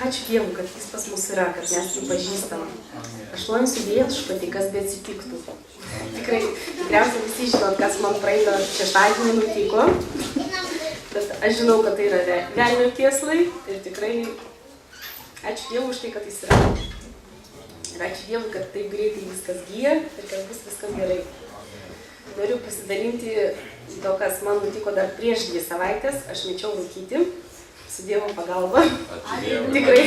ačiū Dievui, kad jis pas mus yra, kad mes jį pažįstam. Aš noriu su viešpatį, kas be atsitiktų. Tikrai, tikriausiai visi žinot, kas man praeitą šeštadienį nutiko. Bet aš žinau, kad tai yra velnio kėslai ir tikrai ačiū Dievui už tai, kad jis yra. Ir ačiū Dievui, kad taip greitai viskas gyja ir kad bus viskas gerai. Noriu pasidalinti to, kas man nutiko dar prieš 2 savaitės. Aš mečiau rūkyti su Dievo pagalba. Tikrai.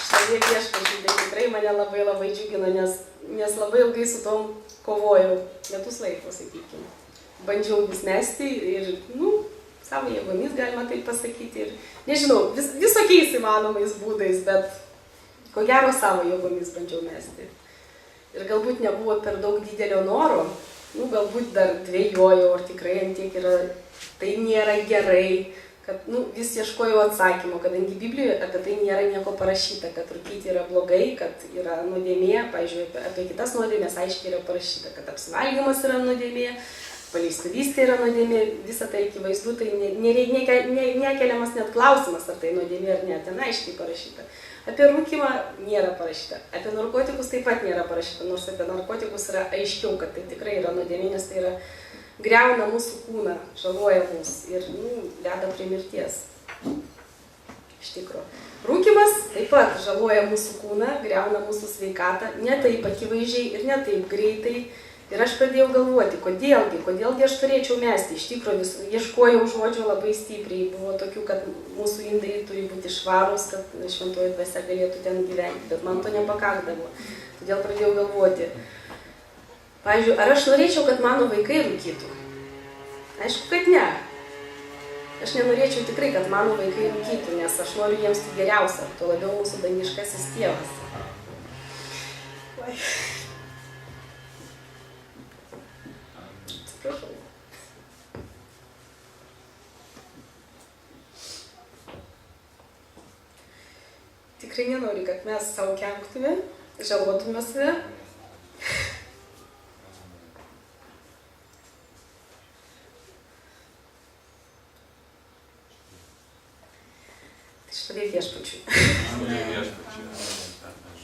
Šalia viešpačiui, tai tikrai mane labai džiugino, nes labai ilgai su tom kovojau. Metus laiko, sakykime. Bandžiau vis mesti ir, savo jėgomis galima taip pasakyti. Ir, nežinau, visokiais įmanomais būdais, bet ko gero savo jėgomis bandžiau mesti. Ir galbūt nebuvo per daug didelio noro, galbūt dar dvejojau, ar tikrai antiek yra, tai nėra gerai, kad vis ieškojau atsakymo, kadangi Biblijoje apie tai nėra nieko parašyta, kad rūkyti yra blogai, kad yra nuodėmė, pavyzdžiui, apie kitas nuodėmės aiškiai yra parašyta, kad apsivalgymas yra nuodėmė, paleistuvystė yra nuodėmė, visą tai akivaizdu, tai nekeliamas net klausimas, ar tai nuodėmė ar ne, ten aiškiai parašyta. Apie rūkymą nėra parašyta, apie narkotikus taip pat nėra parašyta, nors apie narkotikus yra aiškiau, kad tai tikrai yra nuodėmė, nes tai yra griauna mūsų kūną, žaloja mus ir veda prie mirties. Iš tikro. Rūkymas taip pat žaloja mūsų kūną, griauna mūsų sveikatą, ne taip akivaizdžiai ir ne taip greitai. Ir aš pradėjau galvoti, kodėlgi aš turėčiau mesti. Iš tikro ieškojau žodžių labai stipriai. Buvo tokių, kad mūsų indai turi būti švarūs, kad šventoji dvasia galėtų ten gyventi, bet man to nepakakdavo. Todėl pradėjau galvoti. Pavyzdžiui, ar aš norėčiau, kad mano vaikai rūkytų? Aišku, kad ne. Aš nenorėčiau tikrai, kad mano vaikai rūkytų, nes aš noriu jiems tik geriausia, tuo labiau mūsų dangiškasis tėvas. Atsiprašau. Tikrai nenoriu, kad mes savo kenktume, žalotume save. Tai štai viešpačiui.